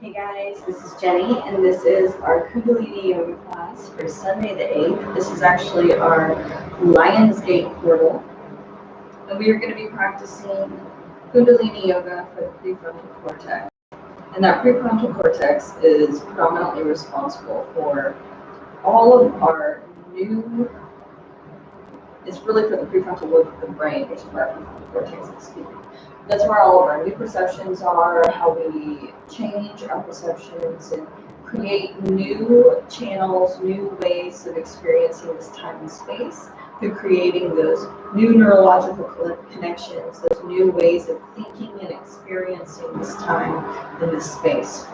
Hey guys, this is Jenny, and this is our Kundalini Yoga class for Sunday the 8th. This is actually our Lion's Gate portal, and we are going to be practicing Kundalini Yoga for the prefrontal cortex. And that prefrontal cortex is predominantly responsible for all of our new, it's really for the prefrontal lobe of the brain, which is where our prefrontal cortex is speaking. That's where all of our new perceptions are, how we change our perceptions and create new channels, new ways of experiencing this time and space through creating those new neurological connections, those new ways of thinking and experiencing this time and this space.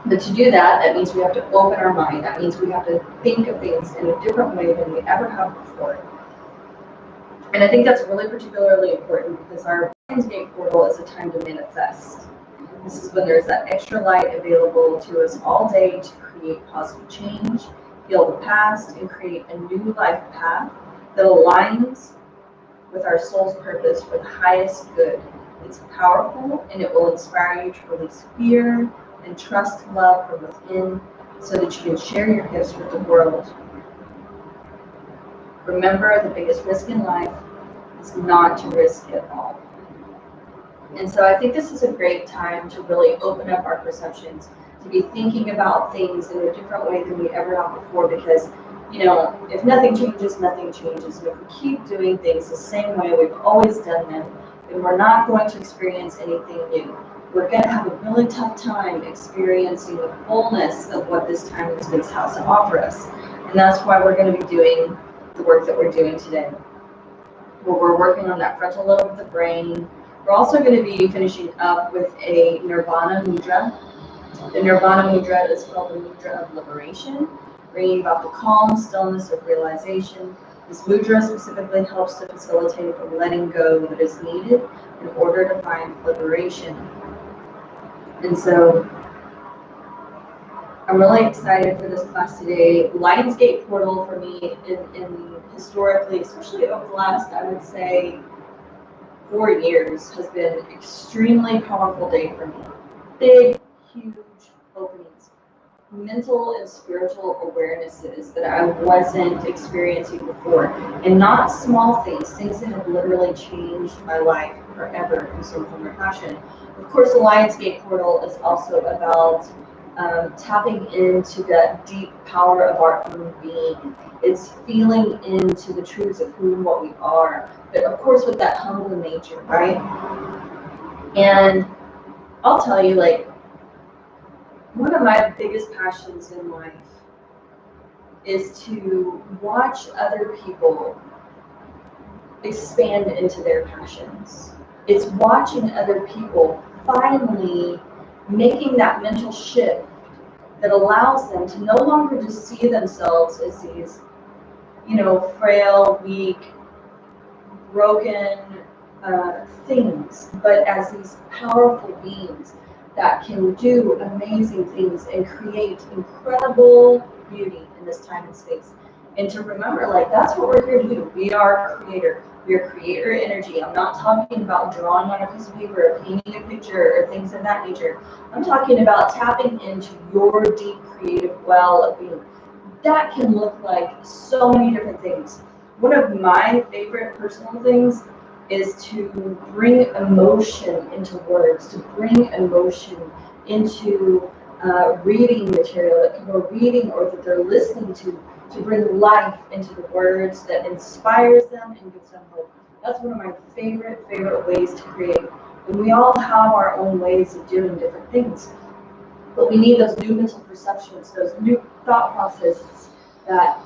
But to do that, that means we have to open our mind. That means we have to think of things in a different way than we ever have before. And I think that's really particularly important because our Lion's Gate portal is a time to manifest. This is when there's that extra light available to us all day to create positive change, heal the past, and create a new life path that aligns with our soul's purpose for the highest good. It's powerful and it will inspire you to release fear and trust love from within so that you can share your gifts with the world. Remember, the biggest risk in life is not to risk it all. And so I think this is a great time to really open up our perceptions, to be thinking about things in a different way than we ever have before, because, you know, if nothing changes, nothing changes. And if we keep doing things the same way we've always done them, then we're not going to experience anything new. We're going to have a really tough time experiencing the fullness of what this time and space has to offer us. And that's why we're going to be doing the work that we're doing today, where we're working on that frontal lobe of the brain. We're also going to be finishing up with a Nirvana Mudra. The Nirvana Mudra is called the Mudra of Liberation, bringing about the calm, stillness of realization. This mudra specifically helps to facilitate the letting go that is needed in order to find liberation. And so I'm really excited for this class today. Lion's Gate portal for me, in historically, especially over the last, I would say, 4 years, has been an extremely powerful day for me. Big, huge openings, mental and spiritual awarenesses that I wasn't experiencing before, and not small things that have literally changed my life forever in some form or fashion. Of course, the Lion's Gate portal is also about tapping into that deep power of our own being. It's feeling into the truths of who and what we are, but of course with that humble nature, right? And I'll tell you, like, one of my biggest passions in life is to watch other people expand into their passions. It's watching other people finally making that mental shift that allows them to no longer just see themselves as these, you know, frail, weak, broken things, but as these powerful beings that can do amazing things and create incredible beauty in this time and space. And to remember, like, that's what we're here to do. We are creator. We are creator energy. I'm not talking about drawing on a piece of paper or painting a picture or things of that nature. I'm talking about tapping into your deep creative well of being. That can look like so many different things. One of my favorite personal things is to bring emotion into words, to bring emotion into reading material that people are reading or that they're listening to bring life into the words that inspires them and gives them hope. That's one of my favorite ways to create. And we all have our own ways of doing different things. But we need those new mental perceptions, those new thought processes, that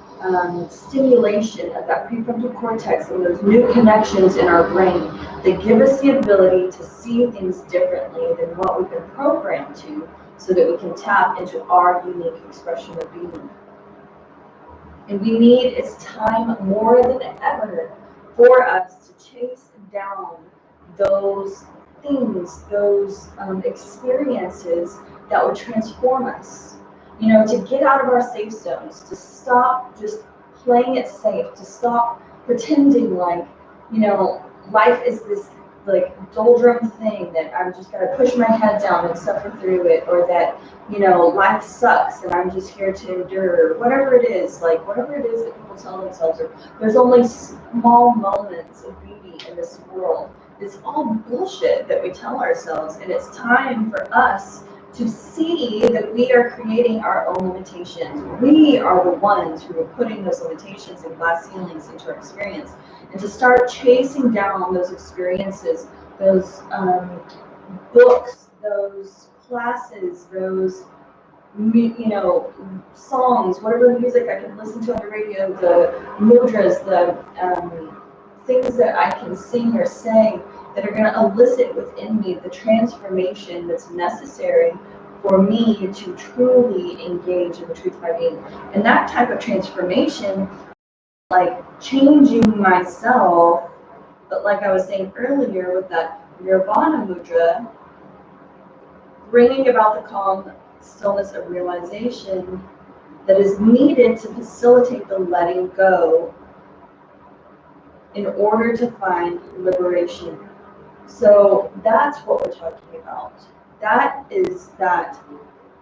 stimulation of that prefrontal cortex and those new connections in our brain that give us the ability to see things differently than what we've been programmed to, so that we can tap into our unique expression of being. And we need, it's time more than ever for us to chase down those things, those experiences that would transform us. You know, to get out of our safe zones, to stop just playing it safe, to stop pretending like, you know, life is this like doldrum thing that I'm just gonna push my head down and suffer through it, or that, you know, life sucks and I'm just here to endure, whatever it is, like whatever it is that people tell themselves, or there's only small moments of beauty in this world. It's all bullshit that we tell ourselves, and it's time for us to see that we are creating our own limitations. We are the ones who are putting those limitations and glass ceilings into our experience, and to start chasing down those experiences, those books, those classes, those, you know, songs, whatever music I can listen to on the radio, the mudras, the things that I can sing or say that are going to elicit within me the transformation that's necessary for me to truly engage in the truth of my being. And that type of transformation, like changing myself, but like I was saying earlier with that Nirvana mudra, bringing about the calm stillness of realization that is needed to facilitate the letting go in order to find liberation. So that's what we're talking about. That is that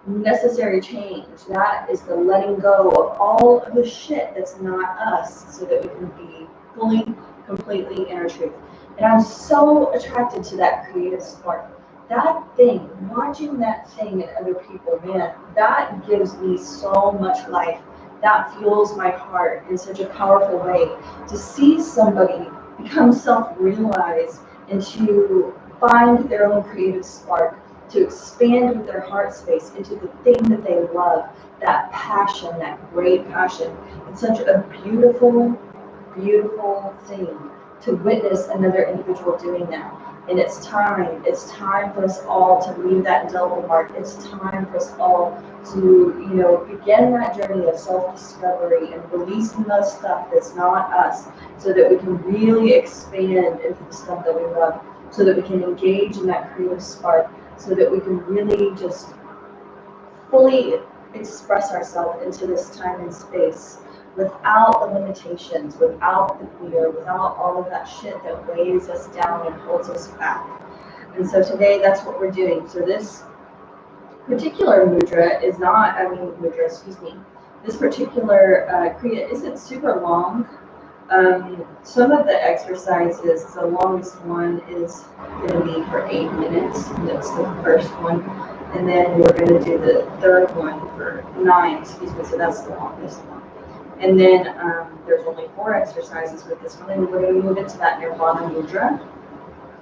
necessary change. That is the letting go of all of the shit that's not us, so that we can be fully, completely in our truth. And I'm so attracted to that creative spark. That thing, watching that thing in other people, man, that gives me so much life. That fuels my heart in such a powerful way. To see somebody become self-realized and to find their own creative spark, to expand with their heart space into the thing that they love, that passion, that great passion. It's such a beautiful, beautiful thing to witness another individual doing that. And it's time for us all to leave that indelible mark. It's time for us all to, you know, begin that journey of self-discovery and releasing the stuff that's not us, so that we can really expand into the stuff that we love, so that we can engage in that creative spark, so that we can really just fully express ourselves into this time and space without the limitations, without the fear, without all of that shit that weighs us down and holds us back. And so today, that's what we're doing. So this particular mudra is not, this particular kriya isn't super long. Some of the exercises, the longest one is going to be for 8 minutes. That's the first one. And then we're going to do the third one for 9, so that's the longest one. And then there's only 4 exercises with this one, and we're going to move into that Nirvana mudra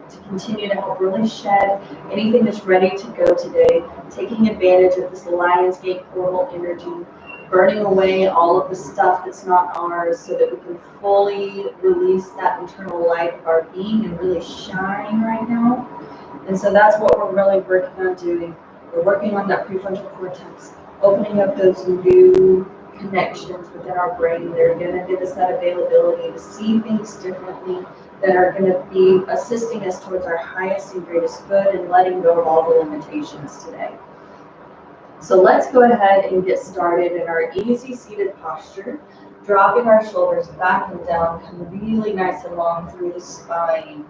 to continue to help really shed anything that's ready to go today, taking advantage of this Lionsgate portal energy, burning away all of the stuff that's not ours, so that we can fully release that internal light of our being and really shine right now. And so that's what we're really working on doing. We're working on that prefrontal cortex, opening up those new connections within our brain that are going to give us that availability to see things differently, that are going to be assisting us towards our highest and greatest good, and letting go of all the limitations today. So let's go ahead and get started in our easy seated posture, dropping our shoulders back and down, come really nice and long through the spine.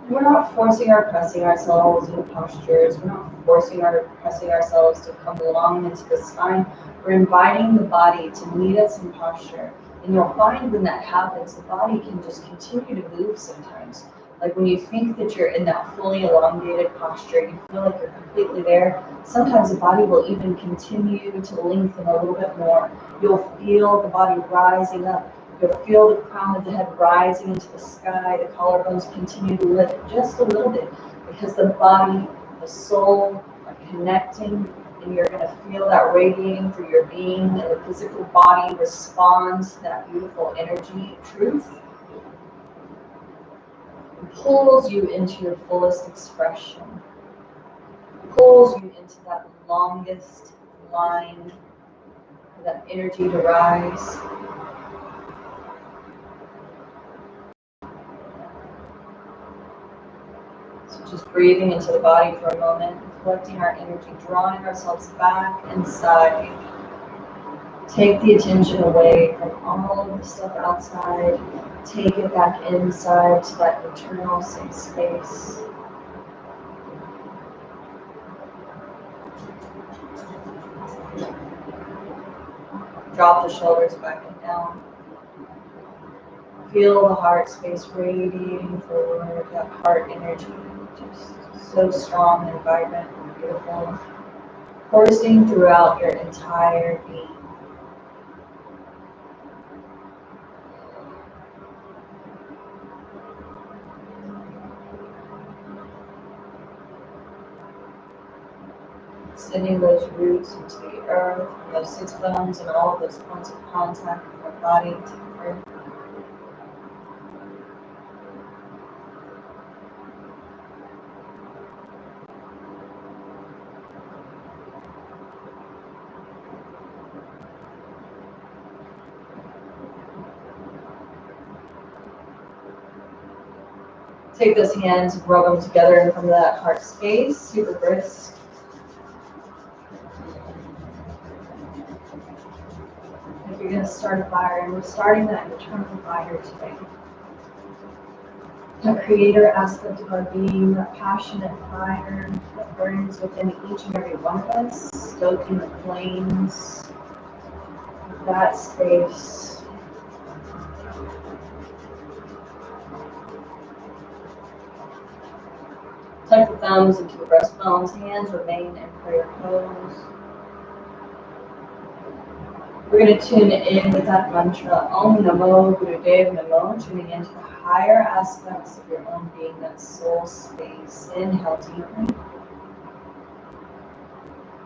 We're not forcing or pressing ourselves in postures. We're not forcing or pressing ourselves to come long into the spine. We're inviting the body to meet us in posture. And you'll find when that happens, the body can just continue to move sometimes. Like when you think that you're in that fully elongated posture, you feel like you're completely there, sometimes the body will even continue to lengthen a little bit more. You'll feel the body rising up. You'll feel the crown of the head rising into the sky. The collarbones continue to lift just a little bit, because the body, the soul are connecting, and you're going to feel that radiating through your being, and the physical body responds to that beautiful energy of truth. It pulls you into your fullest expression. It pulls you into that longest line for that energy to rise. Just breathing into the body for a moment, collecting our energy, drawing ourselves back inside. Take the attention away from all of the stuff outside. Take it back inside to that internal safe space. Drop the shoulders back and down. Feel the heart space radiating forward, that heart energy, just so strong and vibrant and beautiful, coursing throughout your entire being. Sending those roots into the earth, those sits bones and all of those points of contact with our body to the earth. Take those hands, rub them together in front of that heart space, super brisk. If you're going to start a fire, and we're starting that internal fire today. The creator aspect of our being, that passionate fire that burns within each and every one of us, stoking the flames of that space. Tuck the thumbs into the breastbones, hands remain in prayer pose. We're going to tune in with that mantra, Om Namo Gurudev Namo, tuning into the higher aspects of your own being, that soul space. Inhale deeply.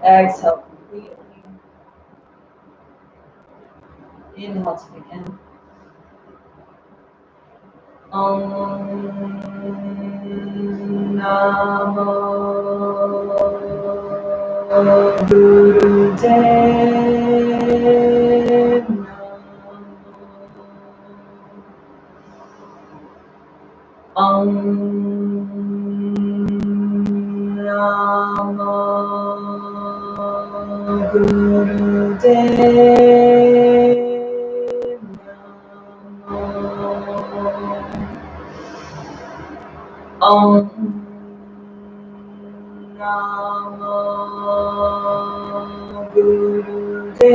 Exhale completely. Inhale to begin. Om Namo Gurudev Namo. Om Namo Gurudev Namo. Om Namo Gurudev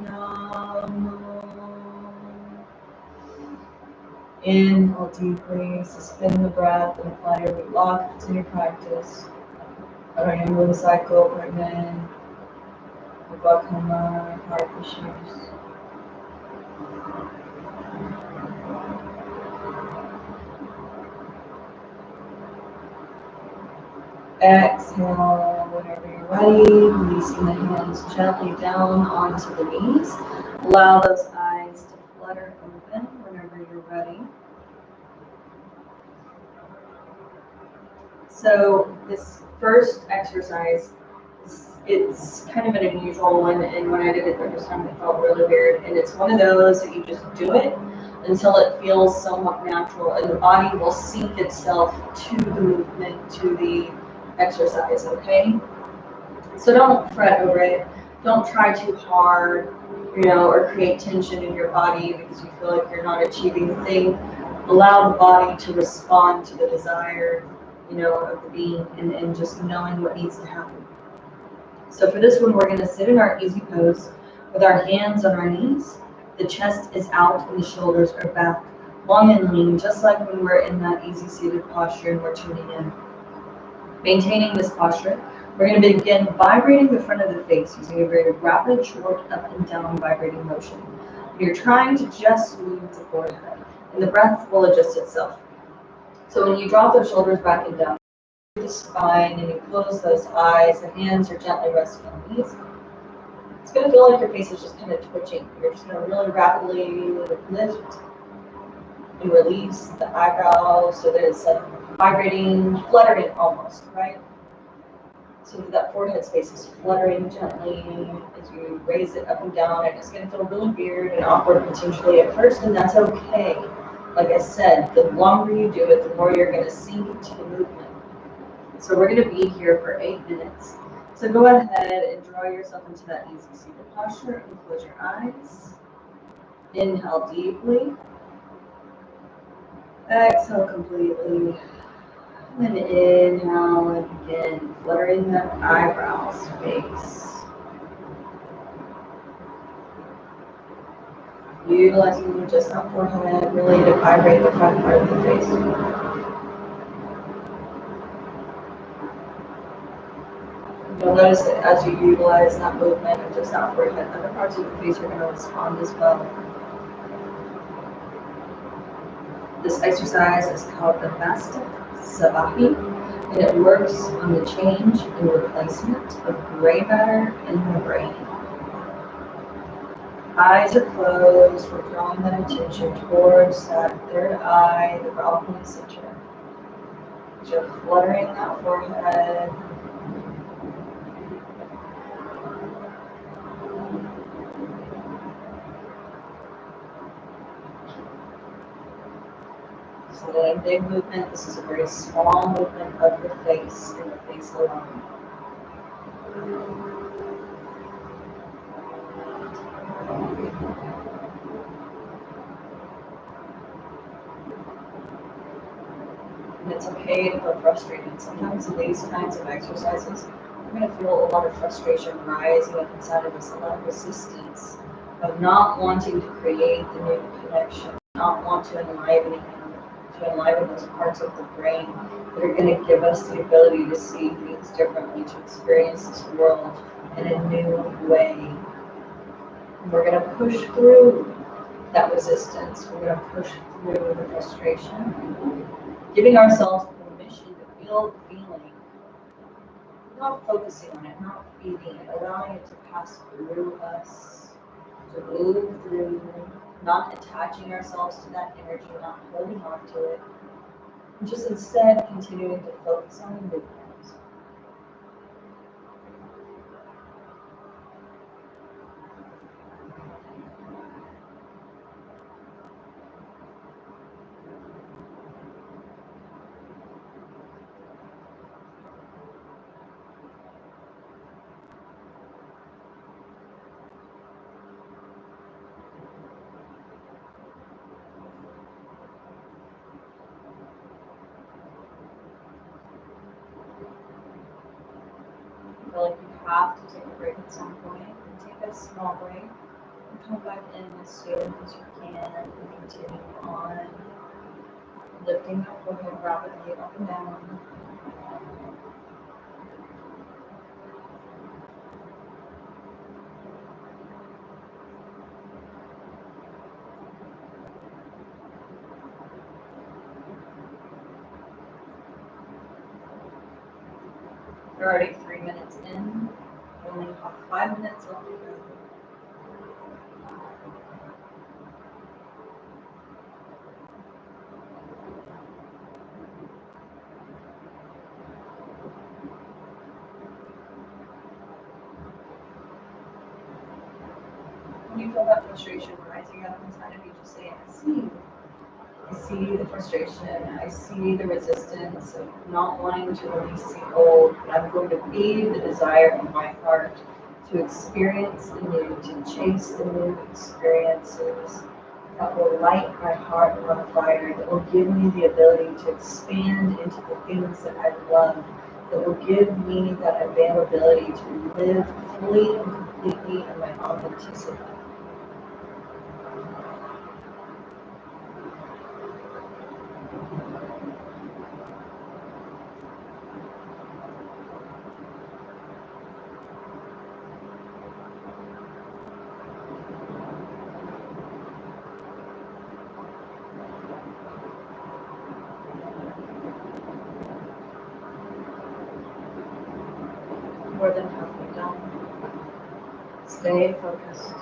Namo. Inhale deeply, suspend the breath and apply your root lock to your practice. Around your moon cycle, pregnant, glaucoma, heart issues. Exhale whenever you're ready, releasing the hands gently down onto the knees. Allow those eyes to flutter open whenever you're ready. So this first exercise, it's kind of an unusual one, and when I did it the first time it felt really weird, and it's one of those that you just do it until it feels somewhat natural, and the body will sync itself to the movement, to the exercise, okay? So don't fret over it. Don't try too hard, or create tension in your body because you feel like you're not achieving the thing. Allow the body to respond to the desire, of the being, and just knowing what needs to happen. So for this one, we're going to sit in our easy pose with our hands on our knees. The chest is out and the shoulders are back, long and lean, just like when we're in that easy seated posture and we're tuning in. Maintaining this posture, we're going to begin vibrating the front of the face using a very rapid, short, up and down vibrating motion. You're trying to just move the forehead, and the breath will adjust itself. So when you drop those shoulders back and down the spine and you close those eyes, the hands are gently resting on the knees. It's going to feel like your face is just kind of twitching. You're just going to really rapidly lift and release the eyebrows so that it's vibrating, fluttering almost, right? So that forehead space is fluttering gently as you raise it up and down, and it's going to feel really weird and awkward potentially at first, and that's okay. Like I said, the longer you do it, the more you're going to sink into the movement. So we're going to be here for 8 minutes. So go ahead and draw yourself into that easy seated posture and close your eyes. Inhale deeply. Exhale completely. And then inhale and begin fluttering the eyebrows, face. Utilizing just that forehead really to vibrate the front part of the face. You'll notice that as you utilize that movement of just that forehead, other parts of the face are going to respond as well. This exercise is called the Mastic Sabahi, and it works on the change and replacement of gray matter in the brain. Eyes are closed, we're drawing that attention towards that third eye, the brow point center. As you're fluttering that forehead. It's not a big movement, this is a very small movement of the face and the face alone. And it's okay to feel frustrated. Sometimes in these kinds of exercises, we're going to feel a lot of frustration rising up inside of us, a lot of resistance of not wanting to create the new connection, not want to enliven those parts of the brain that are going to give us the ability to see things differently, to experience this world in a new way. And we're going to push through that resistance. We're going to push through the frustration, giving ourselves permission to feel the feeling, not focusing on it, not feeding it, allowing it to pass through us, to move through, not attaching ourselves to that energy, not holding on to it, and just instead continuing to focus on the movement. I feel like you have to take a break at some point, and take a small break, and come back in as soon as you can, and continue on, lifting that forehead rapidly up and down. We're already 3 minutes in, only have 5 minutes left to go. When you feel that frustration rising up inside of you, just say, I see. I see the frustration. I see the resistance of not wanting to release the old. But I'm going to feed the desire in my heart to experience the new, to chase the new experiences that will light my heart on fire, that will give me the ability to expand into the things that I love, that will give me that availability to live fully and completely in my authenticity. More than halfway done. Stay focused.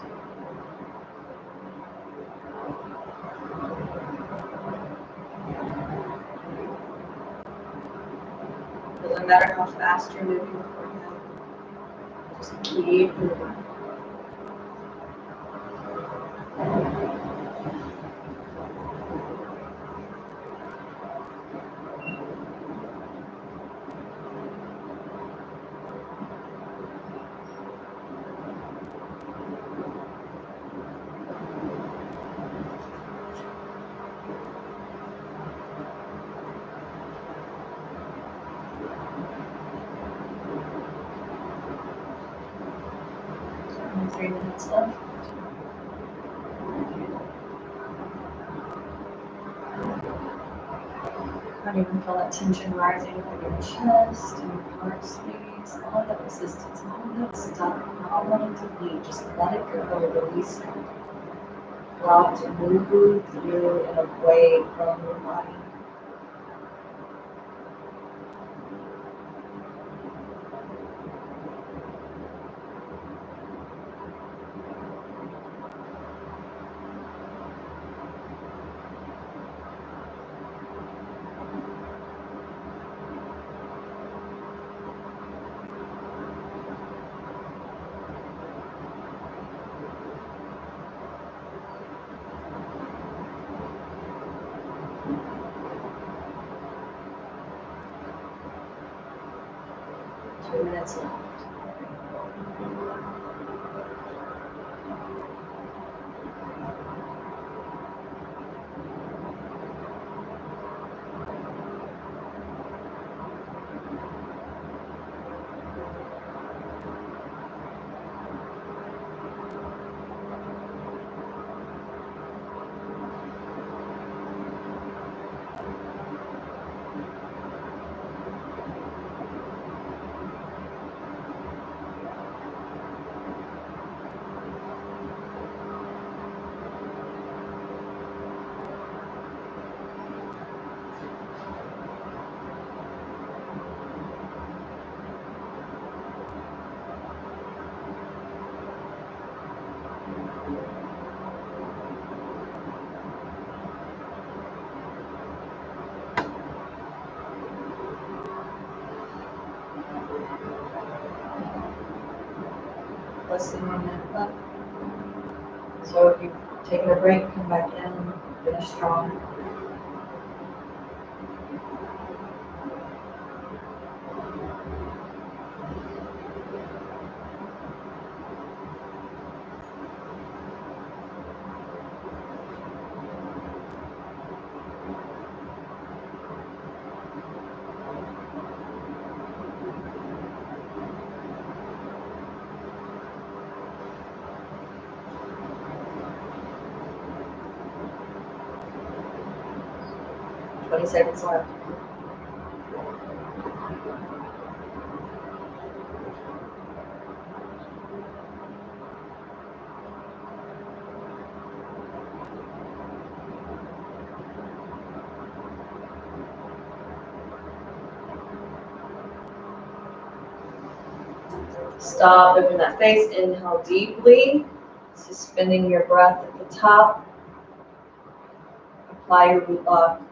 Doesn't matter how fast you're moving before you just keep moving. 3 minutes left. I don't even feel that tension rising from your chest and your heart space, all that resistance, all that stuff, not wanting to be, just let it go, release it. Allow it to move through and away from your body. Minutes left. Less than 1 minute left. So if you've taken a break, come back in, finish strong. Seconds left. Stop, open that face, inhale deeply, suspending your breath at the top. Apply your root lock.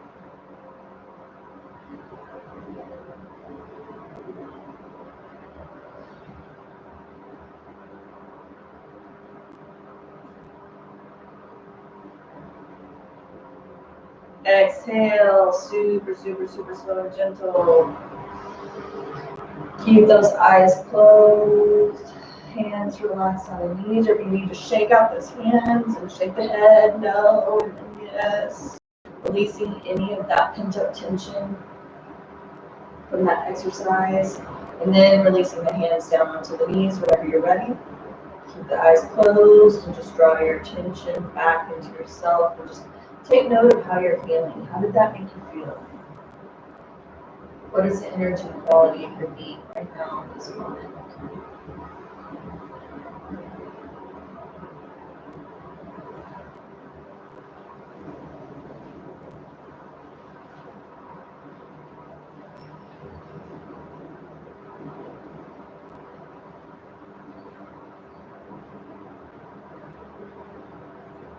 Exhale, super, super, super slow and gentle. Keep those eyes closed, hands relaxed on the knees, or if you need to shake out those hands and shake the head, no, and yes. Releasing any of that pent up tension from that exercise, and then releasing the hands down onto the knees whenever you're ready. Keep the eyes closed and just draw your attention back into yourself and just take note of how you're feeling. How did that make you feel? What is the energy quality of your being right now in this moment?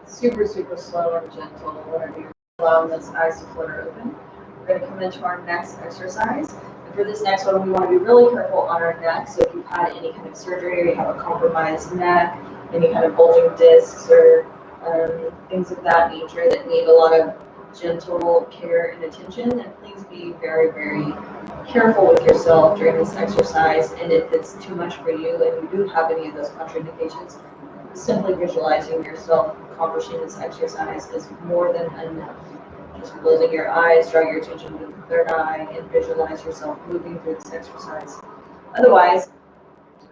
Super, super slow and gentle whenever you're allowing those eyes to flutter open. We're going to come into our next exercise. And for this next one, we want to be really careful on our neck. So if you've had any kind of surgery or you have a compromised neck, any kind of bulging discs or things of that nature that need a lot of gentle care and attention, then please be very, very careful with yourself during this exercise. And if it's too much for you and you do have any of those contraindications, simply visualizing yourself accomplishing this exercise is more than enough. Just closing your eyes, draw your attention to the third eye, and visualize yourself moving through this exercise. Otherwise,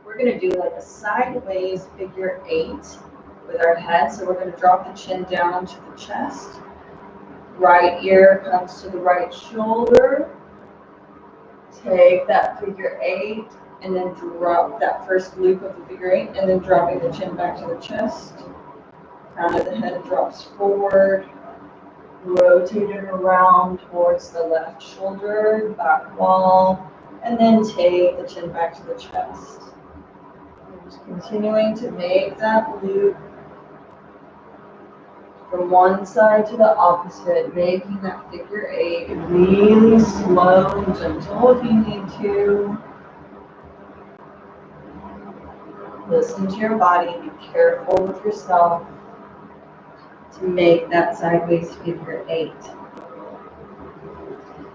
we're We're going to do like a sideways figure 8 with our head. So we're going to drop the chin down to the chest. Right ear comes to the right shoulder. Take that figure 8 and then drop that first loop of the figure 8 and then dropping the chin back to the chest. Crown of the head drops forward. Rotate it around towards the left shoulder, back wall, and then take the chin back to the chest. Just continuing to make that loop from one side to the opposite, making that figure 8 really slow and gentle if you need to. Listen to your body, be careful with yourself to make that sideways figure 8.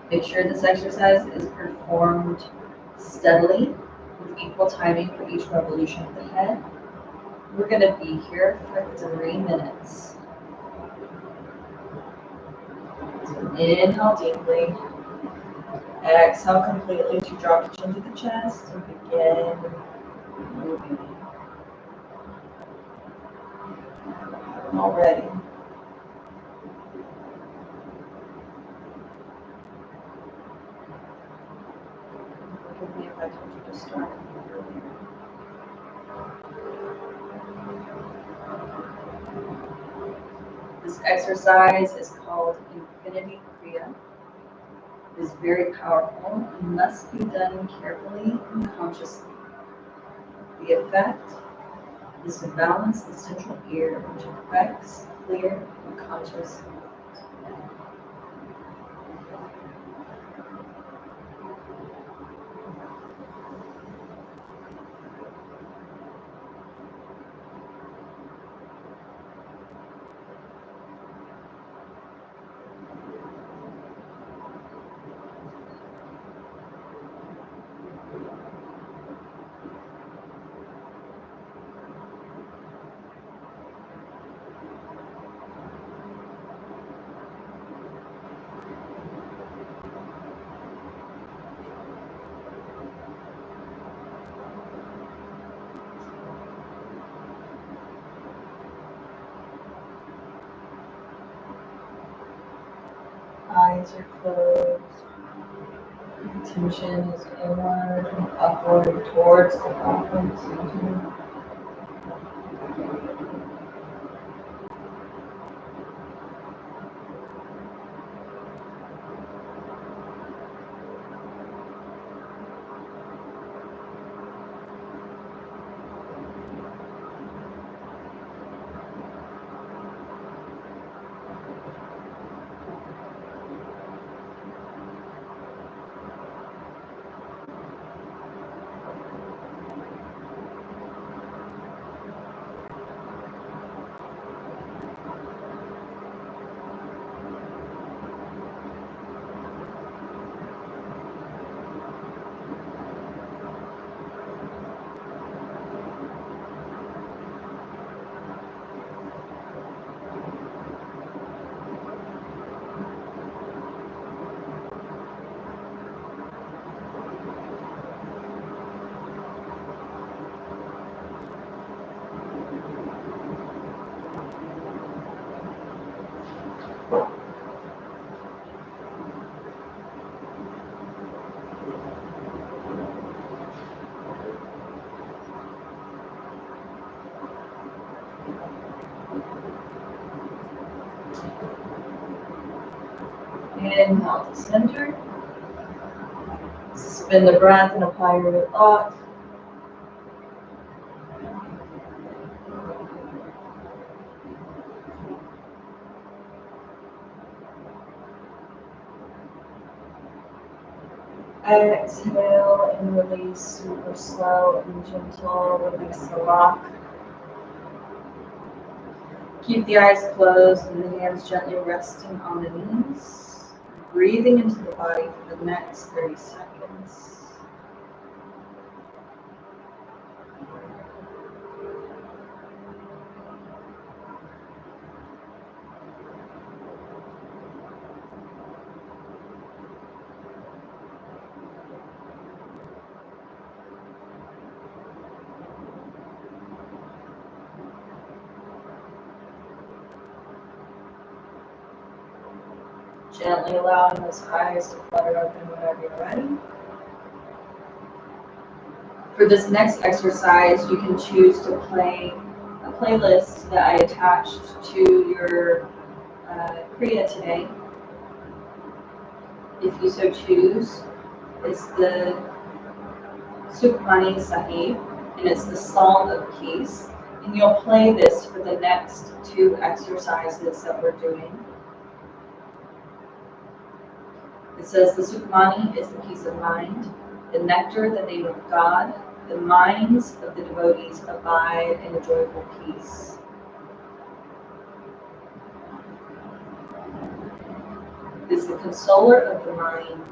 Make sure this exercise is performed steadily with equal timing for each revolution of the head. We're going to be here for 3 minutes. So inhale deeply. Exhale completely to drop the chin to the chest and begin moving. Already. Forgive me if I told you to start earlier. This exercise is called Infinity Kriya. It is very powerful and must be done carefully and consciously. The effect is to balance the central ear, which affects clear and conscious. Eyes are closed. Attention is inward and upward towards the bottom center. Inhale to center. Suspend the breath and apply your thought. Exhale and release super slow and gentle. Release the lock. Keep the eyes closed and the hands gently resting on the knees. Breathing into the body for the next 30 seconds. Gently allowing those eyes to flutter open whenever you're ready. For this next exercise, you can choose to play a playlist that I attached to your Kriya today. If you so choose, it's the Sukhmani Sahib, and it's the Song of Peace. And you'll play this for the next 2 exercises that we're doing. It says the Sukhmani is the peace of mind, the nectar, the name of God, the minds of the devotees abide in a joyful peace. It is the consoler of the mind.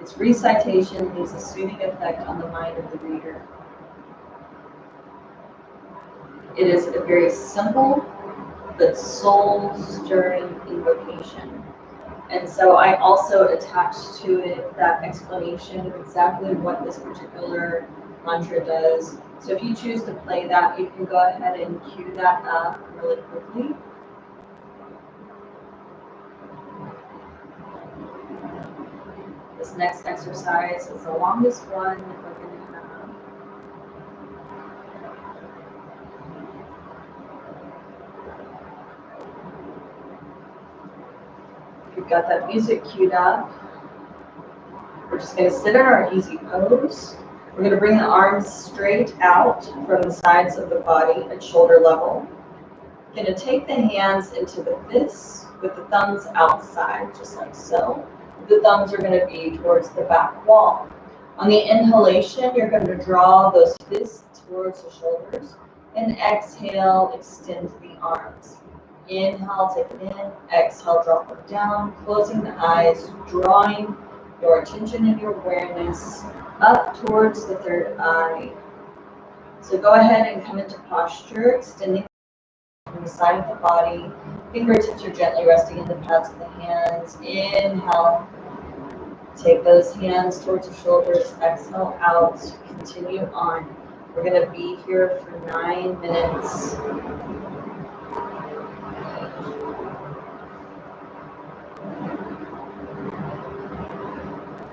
Its recitation leaves a soothing effect on the mind of the reader. It is a very simple but soul-stirring invocation. And so I also attached to it that explanation of exactly what this particular mantra does. So if you choose to play that, you can go ahead and cue that up really quickly. This next exercise is the longest one that we're going to have. If you've got that music queued up, we're just going to sit in our easy pose. We're going to bring the arms straight out from the sides of the body at shoulder level. We're going to take the hands into the fists with the thumbs outside, just like so. The thumbs are going to be towards the back wall. On the inhalation, you're going to draw those fists towards the shoulders. And exhale, extend the arms. Inhale, take it in. Exhale, drop them down. Closing the eyes, drawing your attention and your awareness up towards the third eye. So go ahead and come into posture, extending from the side of the body. Fingertips are gently resting in the pads of the hands. Inhale. Take those hands towards the shoulders. Exhale out. Continue on. We're going to be here for 9 minutes.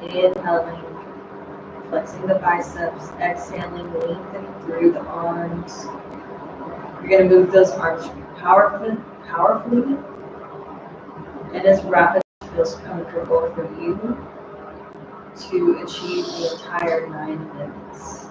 Inhaling. Flexing the biceps. Exhaling. Lengthening through the arms. You're going to move those arms powerfully and as rapid as feels comfortable for you to achieve the entire 9 minutes.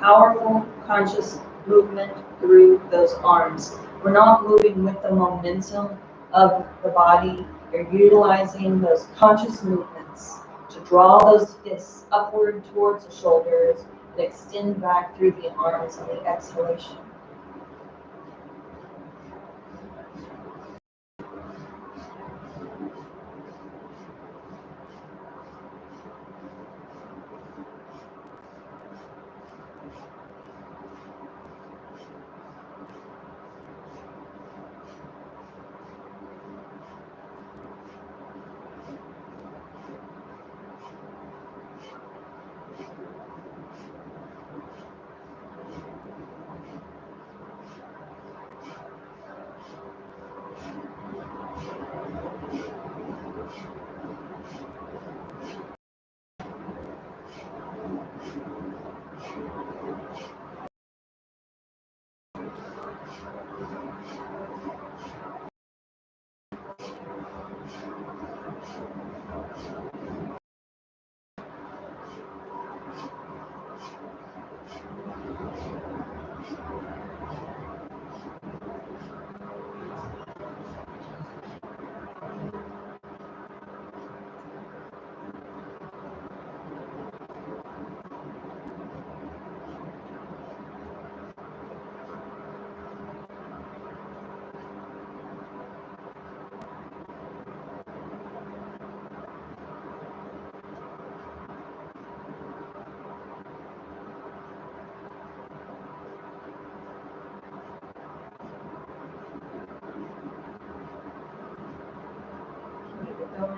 Powerful, conscious movement through those arms. We're not moving with the momentum of the body. You're utilizing those conscious movements to draw those fists upward towards the shoulders and extend back through the arms on the exhalation.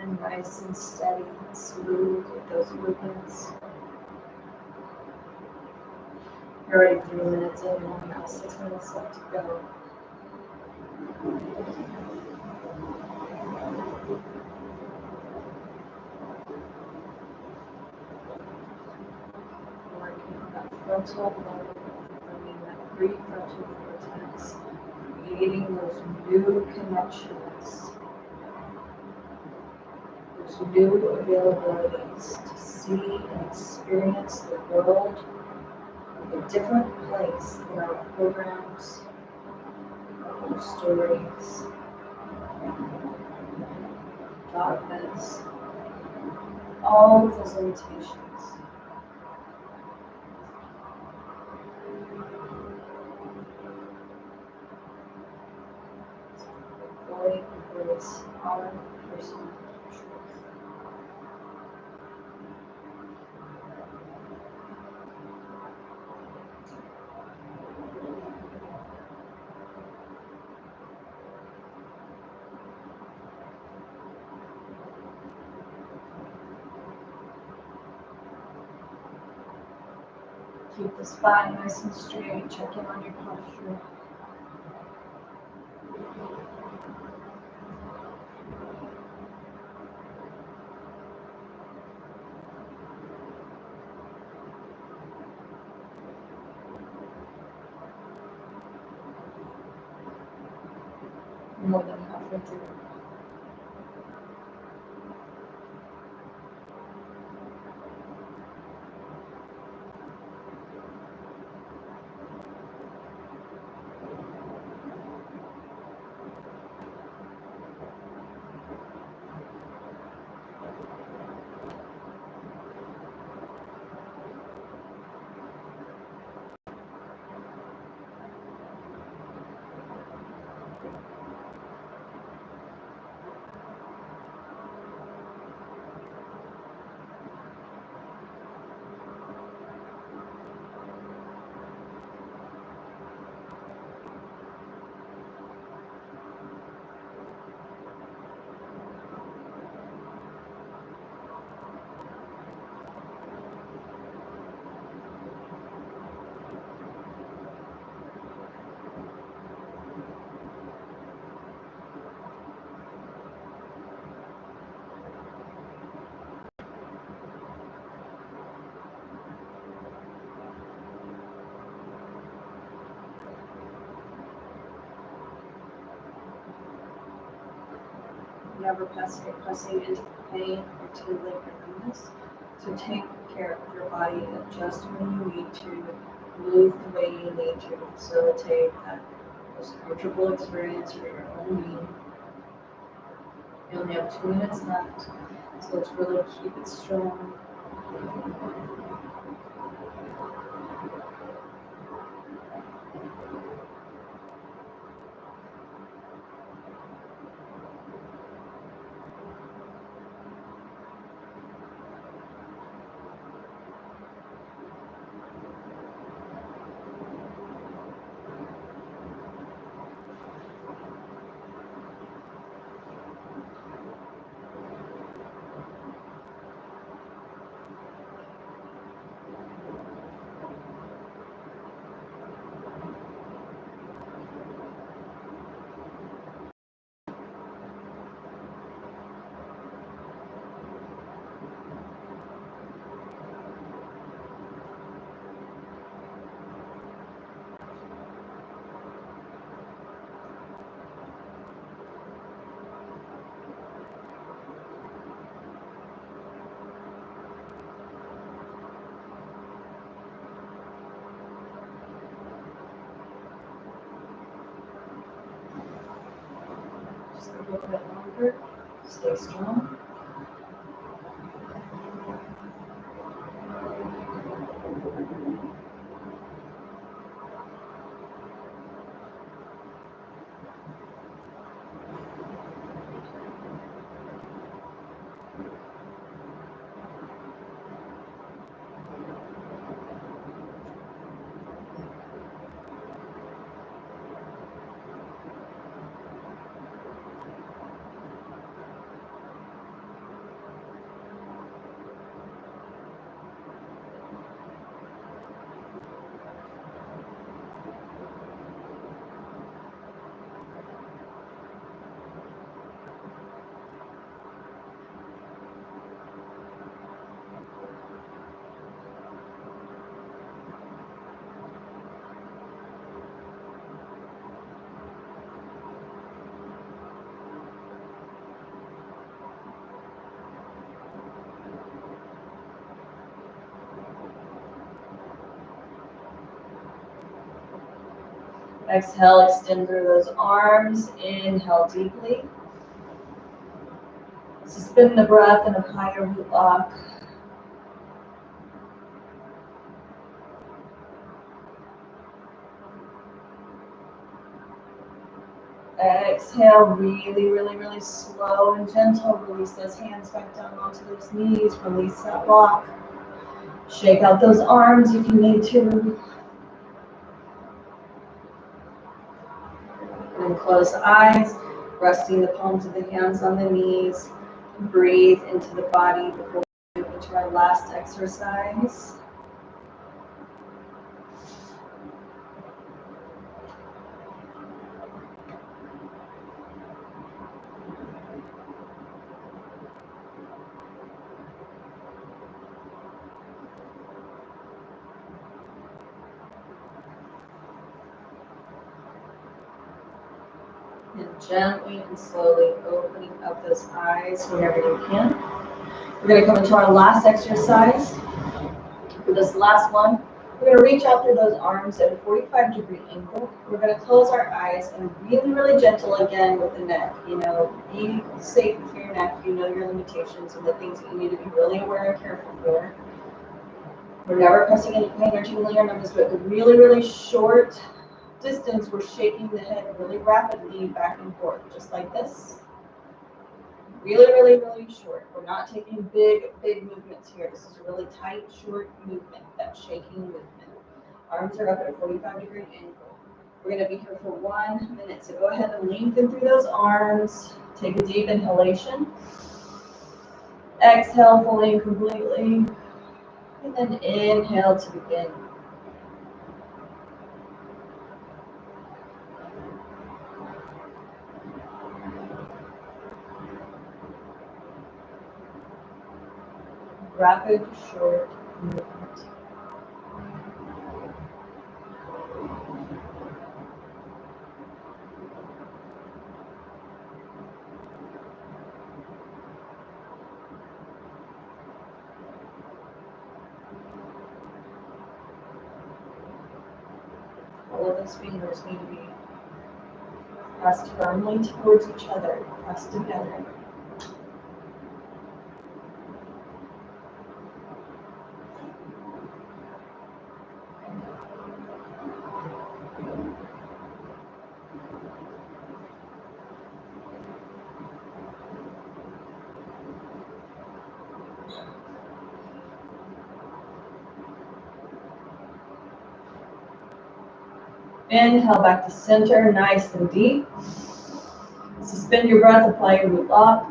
and nice and steady and smooth with those movements. You're already 3 minutes in, you only have 6 minutes left to go. Working on that frontal lobe, bringing that prefrontal cortex, creating those new connections, those new availabilities to see and experience the world from a different place than our programs, our old stories, dogmas, all of those limitations. Fully embrace our personal truth. Keep the spine nice and straight. Check in on your posture. More than halfway through. Never pressing into pain or tingling or numbness. So take care of your body, adjust when you need to, move the way you need to facilitate that most comfortable experience for your own being. You only have 2 minutes left, so let's really keep it strong. Just a little bit longer. Stay strong. Exhale, extend through those arms. Inhale deeply. Suspend the breath in a higher root lock. Exhale, really, really, really slow and gentle. Release those hands back down onto those knees. Release that block. Shake out those arms if you need to. And close the eyes, resting the palms of the hands on the knees. Breathe into the body before we move into our last exercise. And gently and slowly opening up those eyes whenever you can. We're going to come into our last exercise. For this last one, we're going to reach out through those arms at a 45-degree angle. We're going to close our eyes and really, really gentle again with the neck. You know, be safe with your neck. You know your limitations and the things that you need to be really aware and careful for. We're never pressing any pain or tingling or numbness, but the really, really short distance, we're shaking the head really rapidly back and forth, just like this. Really, really, really short. We're not taking big movements here. This is a really tight, short movement, that shaking movement. Arms are up at a 45-degree angle. We're going to be here for 1 minute, so go ahead and lengthen through those arms. Take a deep inhalation. Exhale fully and completely. And then inhale to begin. Rapid, short movement. All of those fingers need to be pressed firmly towards each other, pressed together. Inhale back to center, nice and deep. Suspend your breath, apply your root lock.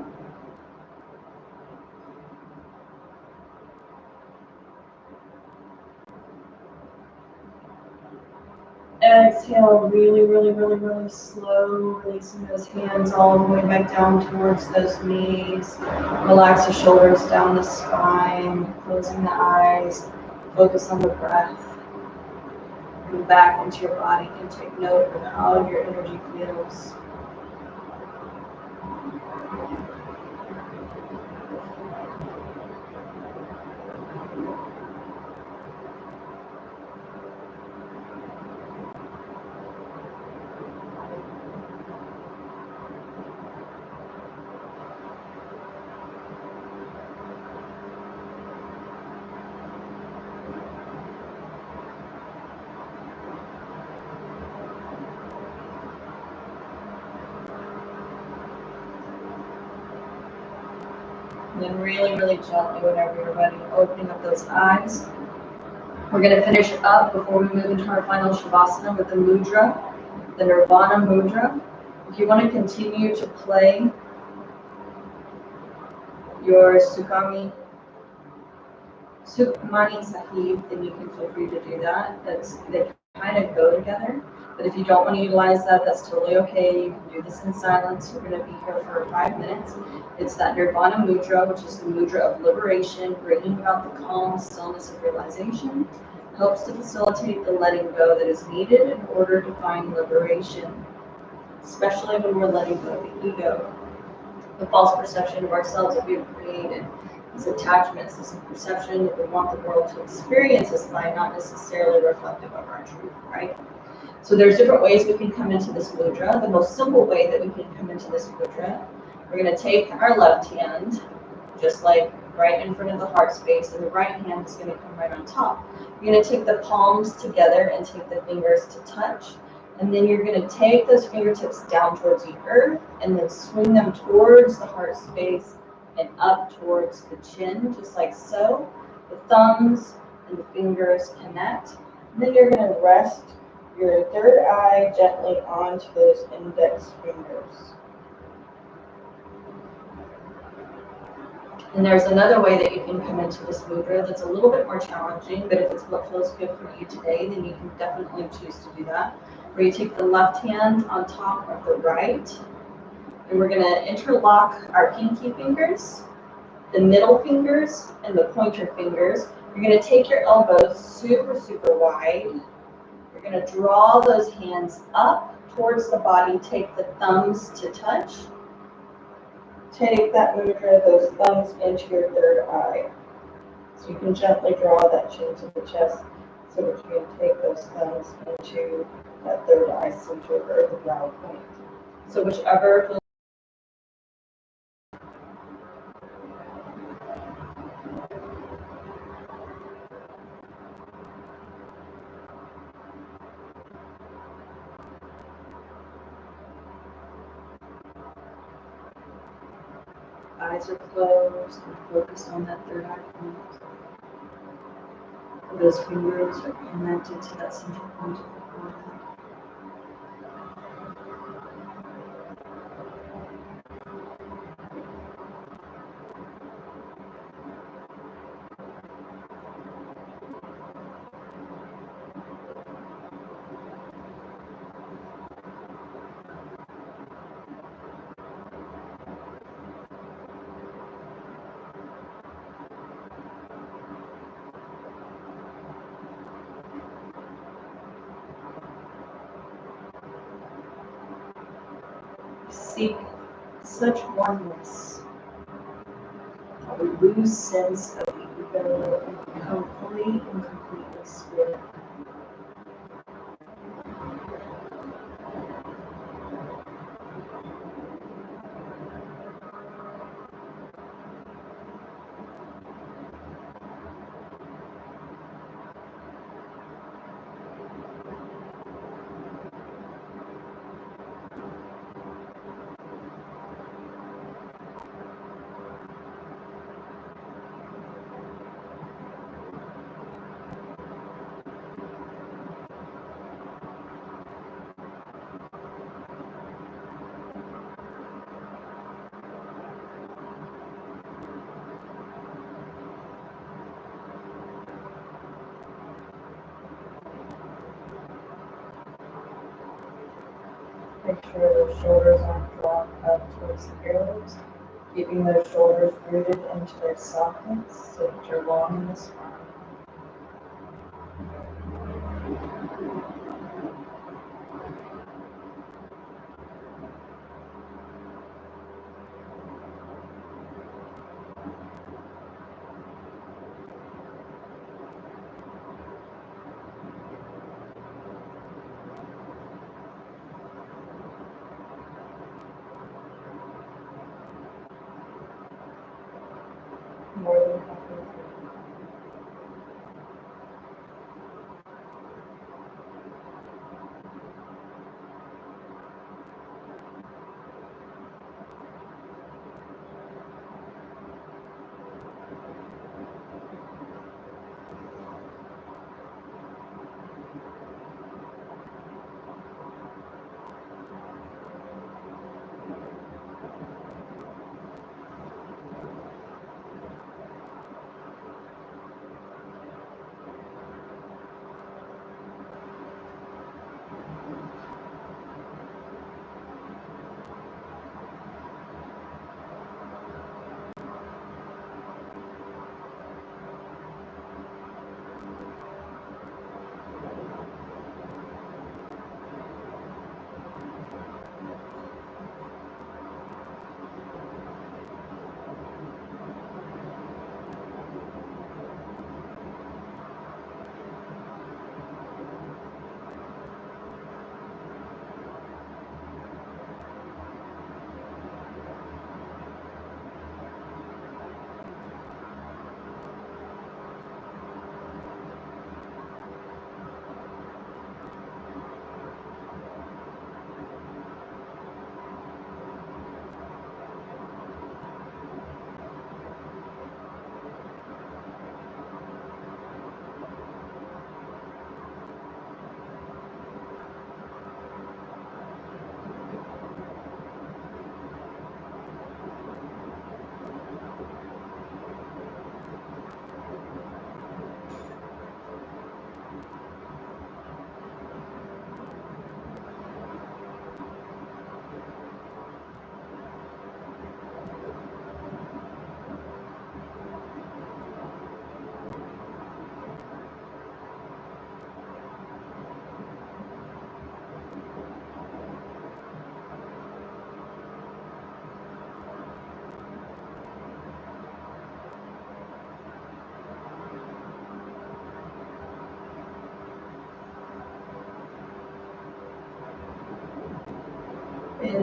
Exhale, really, really, really, really slow, releasing those hands all the way back down towards those knees. Relax the shoulders down the spine, closing the eyes. Focus on the breath. Move back into your body and take note of how your energy feels. And then really, really gently, whenever you're ready, opening up those eyes. We're going to finish up before we move into our final Shavasana with the Mudra, the Nirvana Mudra. If you want to continue to play your Sukhmani Sahib, then you can feel free to do that. They kind of go together. But if you don't want to utilize that, that's totally okay. You can do this in silence. We're going to be here for 5 minutes. It's that Nirvana Mudra, which is the Mudra of Liberation, bringing about the calm, stillness of realization. Helps to facilitate the letting go that is needed in order to find liberation, especially when we're letting go of the ego, the false perception of ourselves that we have created, these attachments, this perception that we want the world to experience us by, not necessarily reflective of our truth, right? So there's different ways we can come into this mudra. The most simple way that we can come into this mudra, we're going to take our left hand, just like right in front of the heart space, and the right hand is going to come right on top. You're going to take the palms together and take the fingers to touch. And then you're going to take those fingertips down towards the earth and then swing them towards the heart space and up towards the chin, just like so. The thumbs and the fingers connect. And then you're going to rest your third eye gently onto those index fingers. And there's another way that you can come into this mudra that's a little bit more challenging, but if it's what feels good for you today, then you can definitely choose to do that. Where you take the left hand on top of the right, and we're going to interlock our pinky fingers, the middle fingers, and the pointer fingers. You're going to take your elbows super, super wide. You're going to draw those hands up towards the body, take the thumbs to touch. Take that mudra, those thumbs into your third eye. So you can gently draw that chin to the chest so that you can take those thumbs into that third eye center or the brow point. So whichever feels. Eyes are closed and focus on that third eye point. Those fingers are connected to that central point of the forehead. Seek such oneness that we lose sense of ego and become fully and completely spirit. Make sure those shoulders aren't drawn up towards the earlobes, keeping those shoulders rooted into their sockets so that you're long in the spine. More than halfway through.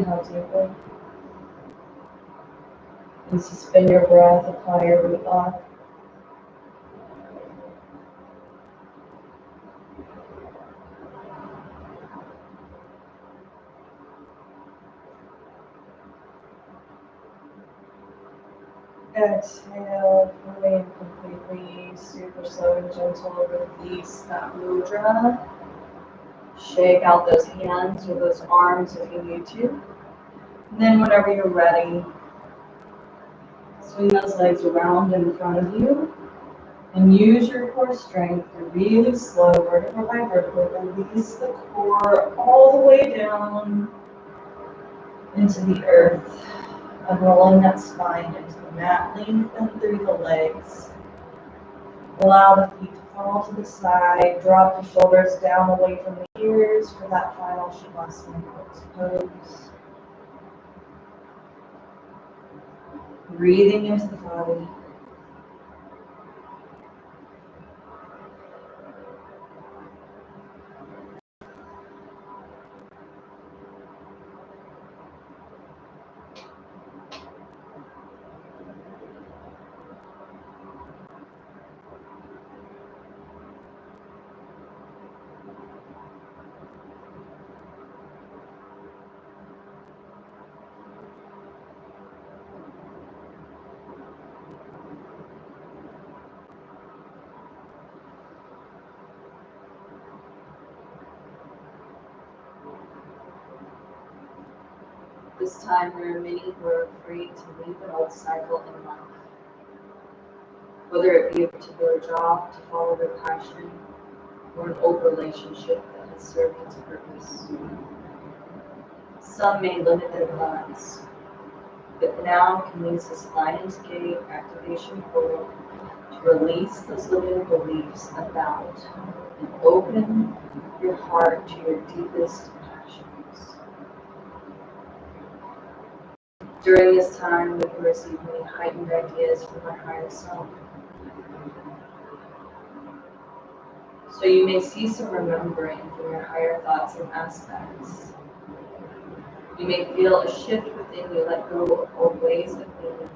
Inhale deeply. And suspend your breath, apply your root lock. Exhale fully and completely, super slow and gentle. Release that mudra. Shake out those hands or those arms if you need to. And then whenever you're ready, swing those legs around in front of you and use your core strength to really slow, vertebra by vertebra, release the core all the way down into the earth, unrolling that spine into the mat, lengthen through the legs. Allow the feet to fall to the side, drop the shoulders down away from the ears for that final Shavasana pose. Breathing into the body. This time there are many who are afraid to leave an old cycle in life. Whether it be a particular job to follow their passion, or an old relationship that has served its purpose. Some may limit their thoughts, but now can use this Lion's Gate activation portal to release those limiting beliefs about and open your heart to your deepest passions. During this time, we can receive many heightened ideas from our higher self. So you may see some remembering from your higher thoughts and aspects. You may feel a shift within you, let go of old ways of being.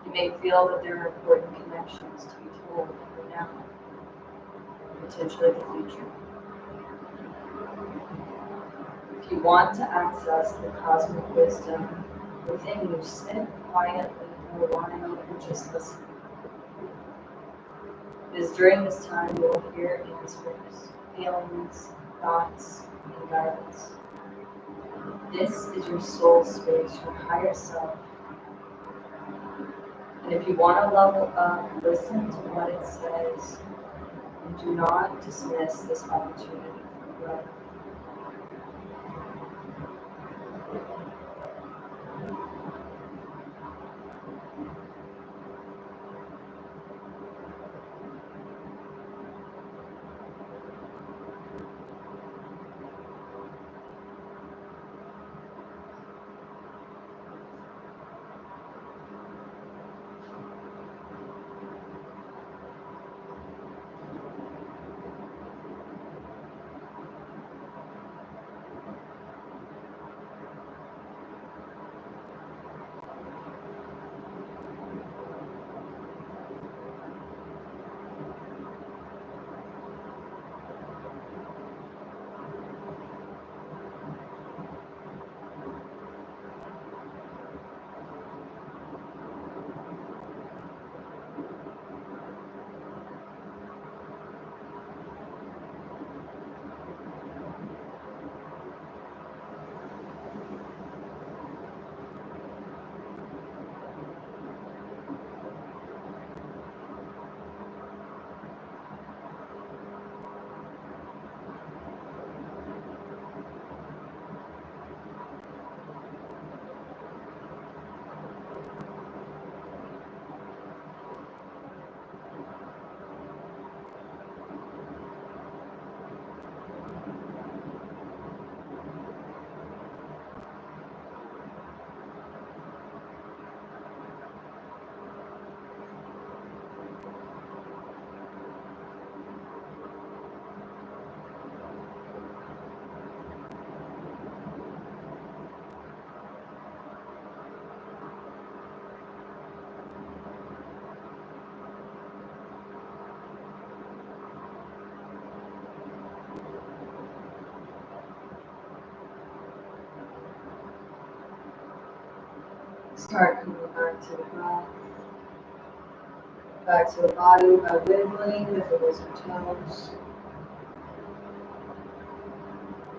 You may feel that there are important connections to be told in the now, potentially the future. If you want to access the cosmic wisdom within you, sit quietly for a while and just listen. It is during this time you will hear answers, feelings, thoughts, and guidance. This is your soul space, your higher self. And if you want to level up, listen to what it says, and do not dismiss this opportunity for growth. Start coming back to the breath, back to the body by wiggling the fingers and toes,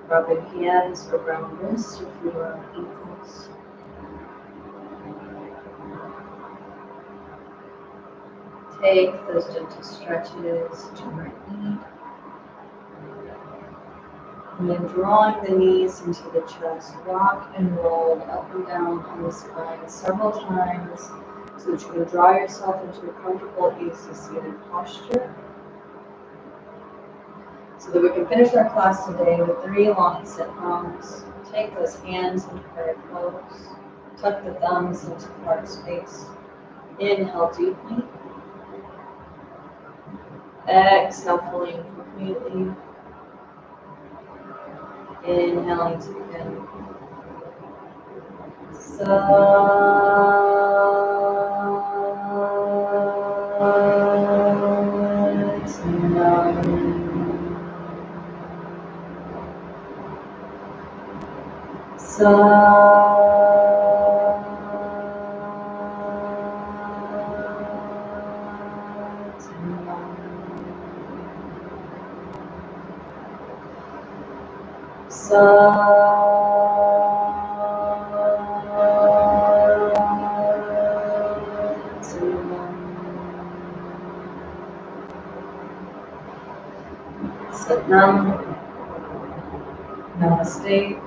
rubbing hands around wrists or through around ankles. Take those gentle stretches to right knee. And then drawing the knees into the chest, rock and roll up and down on the spine several times so that you can draw yourself into a comfortable, easy seated posture. So that we can finish our class today with 3 long sit-bones. Take those hands into prayer pose. Tuck the thumbs into the heart space. Inhale deeply. Exhale fully and completely. Inhaling to begin. Satnam, Namaste.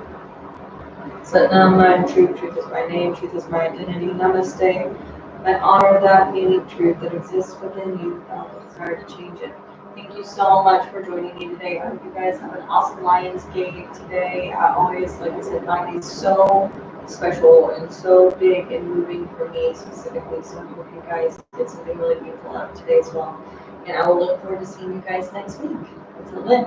Satnam, I am truth, truth is my name, truth is my identity. Namaste, I honor that unique truth that exists within you without the desire to change it. Thank you so much for joining me today. I hope you guys have an awesome Lions Gate today. I always, like I said, mine is so special and so big and moving for me specifically. So I hope you guys did something really beautiful out of today as well. And I will look forward to seeing you guys next week. Until then.